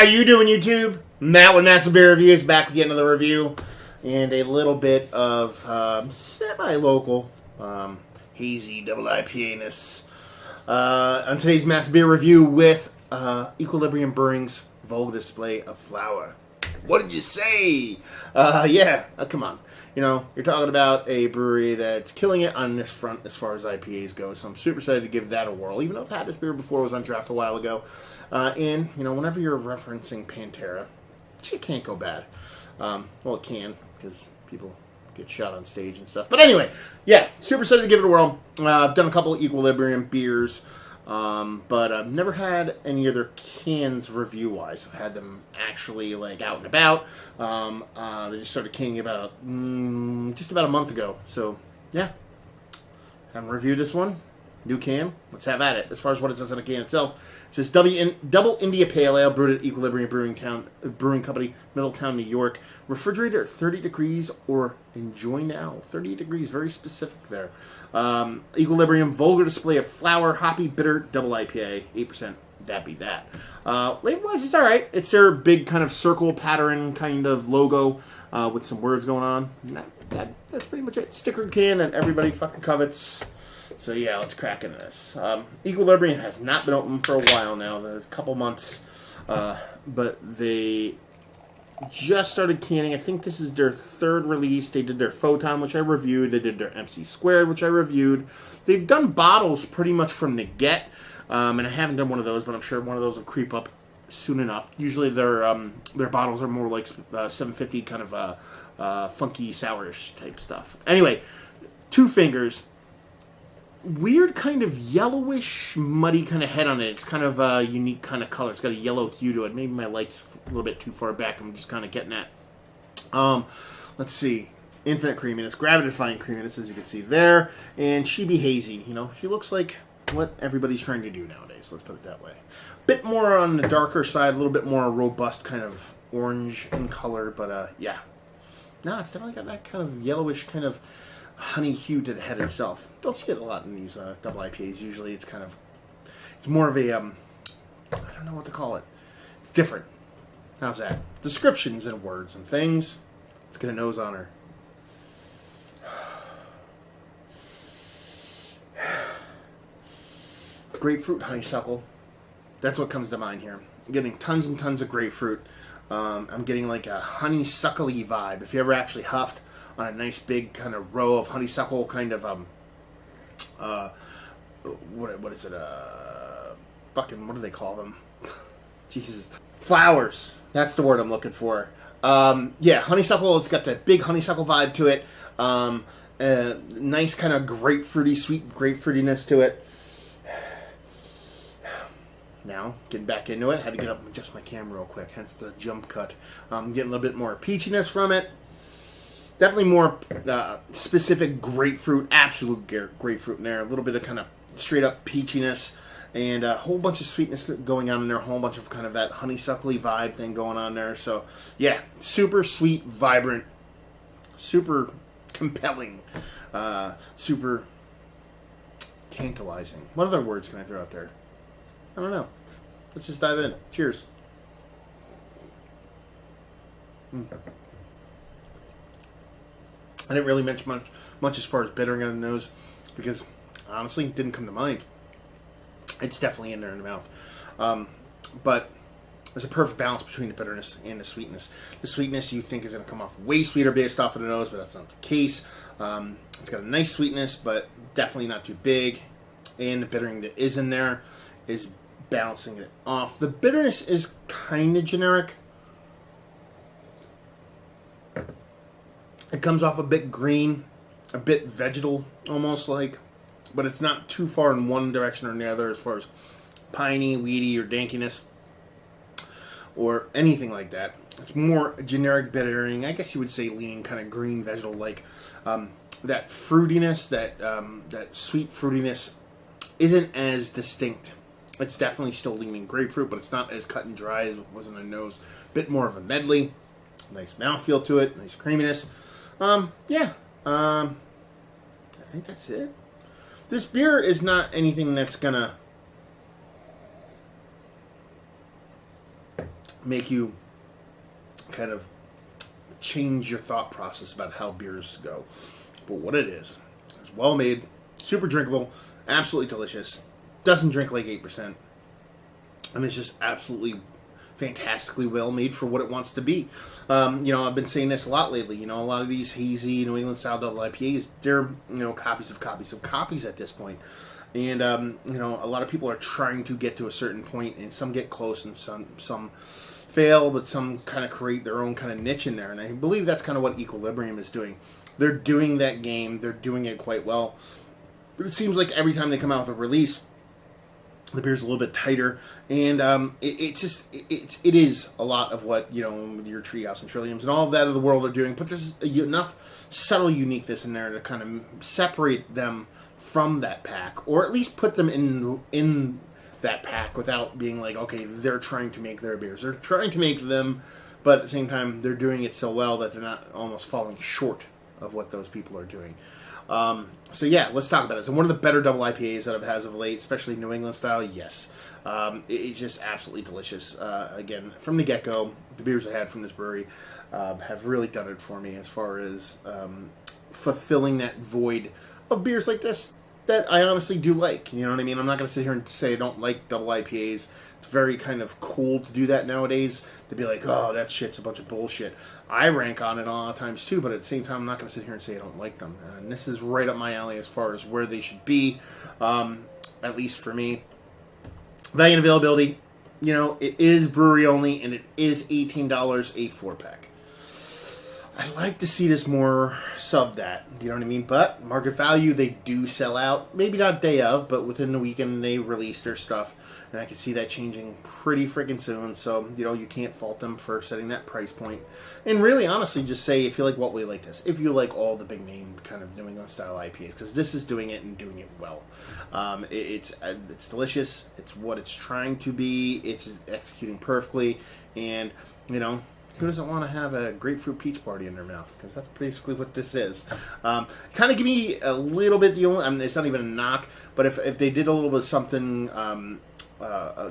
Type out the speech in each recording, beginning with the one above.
you doing, YouTube? Matt with Massive Beer Reviews, back with yet another review and a little bit of semi-local hazy double IPA-ness. On today's Massive Beer Review with Equilibrium Brewing's Vulgar display of flower. What did you say? Come on. You know, you're talking about a brewery that's killing it on this front as far as IPAs go, so I'm super excited to give that a whirl, even though I've had this beer before. It was on draft a while ago. And, you know, whenever you're referencing Pantera, shit can't go bad. Well, it can, because people get shot on stage and stuff. But anyway, yeah, super excited to give it a whirl. I've done a couple of Equilibrium beers, but I've never had any of their cans review-wise. I've had them actually, like, out and about. They just started canning about, just about a month ago. So, yeah, haven't reviewed this one. New can. Let's have at it. As far as what it says on the can itself, it says Double India Pale Ale, brewed at Equilibrium Brewing Company, Middletown, New York. Refrigerated at 30 degrees or enjoy now. 30 degrees, very specific there. Equilibrium Vulgar display of flower, hoppy, bitter, double IPA, 8%. That be that. Label-wise, it's all right. It's their big kind of circle pattern kind of logo with some words going on. That's pretty much it. Stickered can that everybody fucking covets. So yeah, let's crack into this. Equilibrium has not been open for a while now, a couple months, but they just started canning. I think this is their third release. They did their Photon, which I reviewed. They did their MC Squared, which I reviewed. They've done bottles pretty much from the get, and I haven't done one of those, but I'm sure one of those will creep up soon enough. Usually their bottles are more like 750 kind of funky sourish type stuff. Anyway, Two Fingers. Weird kind of yellowish, muddy kind of head on it. It's kind of a unique kind of color. It's got a yellow hue to it. Maybe my light's a little bit too far back. I'm just kind of getting at. Let's see. Infinite creaminess, gravity-defying creaminess, as you can see there. And she be hazy. You know, she looks like what everybody's trying to do nowadays. Let's put it that way. Bit more on the darker side, a little bit more robust kind of orange in color. But, yeah. No, it's definitely got that kind of yellowish kind of honey hue to the head itself. Don't see it a lot in these double IPAs. Usually it's more of a, I don't know what to call it. It's different. How's that? Descriptions and words and things. Let's get a nose on her. Grapefruit, honeysuckle. That's what comes to mind here. I'm getting tons and tons of grapefruit. I'm getting like a honeysuckle-y vibe. If you ever actually huffed on a nice big kind of row of honeysuckle kind of what is it, fucking, what do they call them? Jesus, flowers, that's the word I'm looking for. Yeah, honeysuckle. It's got that big honeysuckle vibe to it. Nice kind of grapefruity, sweet grapefruitiness to it. Now, getting back into it, had to get up and adjust my camera real quick, hence the jump cut. Getting a little bit more peachiness from it. Definitely more specific grapefruit, absolute grapefruit in there. A little bit of kind of straight up peachiness and a whole bunch of sweetness going on in there. A whole bunch of kind of that honeysuckly vibe thing going on there. So, yeah, super sweet, vibrant, super compelling, super tantalizing. What other words can I throw out there? I don't know. Let's just dive in. Cheers. I didn't really mention much as far as bittering on the nose because, honestly, it didn't come to mind. It's definitely in there in the mouth. But there's a perfect balance between the bitterness and the sweetness. The sweetness you think is going to come off way sweeter based off of the nose, but that's not the case. It's got a nice sweetness, but definitely not too big. And the bittering that is in there is balancing it off. The bitterness is kind of generic. It comes off a bit green, a bit vegetal, almost like, but it's not too far in one direction or the other as far as piney, weedy, or dankiness, or anything like that. It's more generic bittering. I guess you would say leaning kind of green, vegetal, like that fruitiness, that sweet fruitiness isn't as distinct. It's definitely still leaning grapefruit, but it's not as cut and dry as it was in the nose. Bit more of a medley. Nice mouthfeel to it. Nice creaminess. Yeah. I think that's it. This beer is not anything that's gonna make you kind of change your thought process about how beers go. But what it is well made, super drinkable, absolutely delicious. Doesn't drink like 8%. I mean, it's just absolutely fantastically well made for what it wants to be. I've been saying this a lot lately. A lot of these hazy New England style double IPAs, they're copies of copies of copies at this point. And a lot of people are trying to get to a certain point, and some get close, and some fail, but some kind of create their own kind of niche in there. And I believe that's kind of what Equilibrium is doing. They're doing that game. They're doing it quite well. But it seems like every time they come out with a release, the beer's a little bit tighter, and it is a lot of what your Treehouse and Trilliums and all of that of the world are doing. But there's enough subtle uniqueness in there to kind of separate them from that pack, or at least put them in that pack without being like, okay, they're trying to make their beers. They're trying to make them, but at the same time, they're doing it so well that they're not almost falling short of what those people are doing. So yeah, let's talk about it. So one of the better double IPAs that I've had as of late, especially New England style, yes. It's just absolutely delicious. Again, from the get-go, the beers I had from this brewery have really done it for me as far as fulfilling that void of beers like this that I honestly do like. You know what I mean? I'm not going to sit here and say I don't like double IPAs. It's very kind of cool to do that nowadays. To be like, oh, that shit's a bunch of bullshit. I rank on it a lot of times too, but at the same time, I'm not going to sit here and say I don't like them. And this is right up my alley as far as where they should be, at least for me. Value and availability, it is brewery only, and it is $18 a 4-pack. I'd like to see this more sub that, you know what I mean? But market value, they do sell out. Maybe not day of, but within the weekend they release their stuff. And I can see that changing pretty freaking soon. So, you can't fault them for setting that price point. And really, honestly, just say if you like what we like this. If you like all the big name kind of New England style IPAs. Because this is doing it and doing it well. It's delicious. It's what it's trying to be. It's executing perfectly. And, who doesn't want to have a grapefruit peach party in their mouth? Because that's basically what this is. Kind of give me a little bit it's not even a knock, but if they did a little bit of something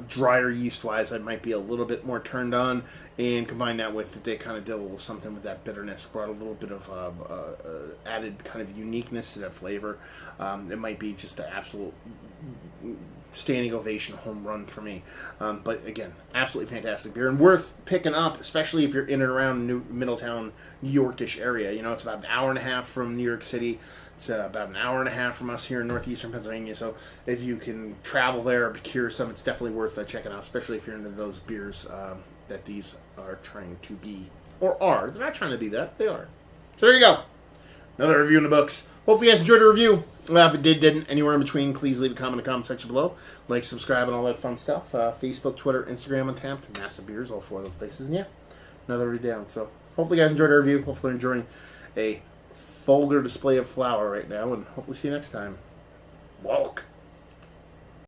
drier yeast-wise, I might be a little bit more turned on, and combine that with if they kind of did a little something with that bitterness, brought a little bit of added kind of uniqueness to that flavor. It might be just an absolute standing ovation home run for me. But again, absolutely fantastic beer and worth picking up, especially if you're in and around Middletown, New Yorkish area. It's about an hour and a half from New York City. It's about an hour and a half from us here in northeastern Pennsylvania. So if you can travel there or procure some, it's definitely worth checking out, especially if you're into those beers that these are trying to be, or are. They're not trying to be that. They are. So there you go. Another review in the books. Hopefully you guys enjoyed the review. If it didn't, anywhere in between, please leave a comment in the comment section below. Like, subscribe, and all that fun stuff. Facebook, Twitter, Instagram, Untapped, Massive Beers, all 4 of those places. And yeah, another review down. So hopefully you guys enjoyed the review. Hopefully you're enjoying a vulgar display of flour right now. And hopefully see you next time. Walk.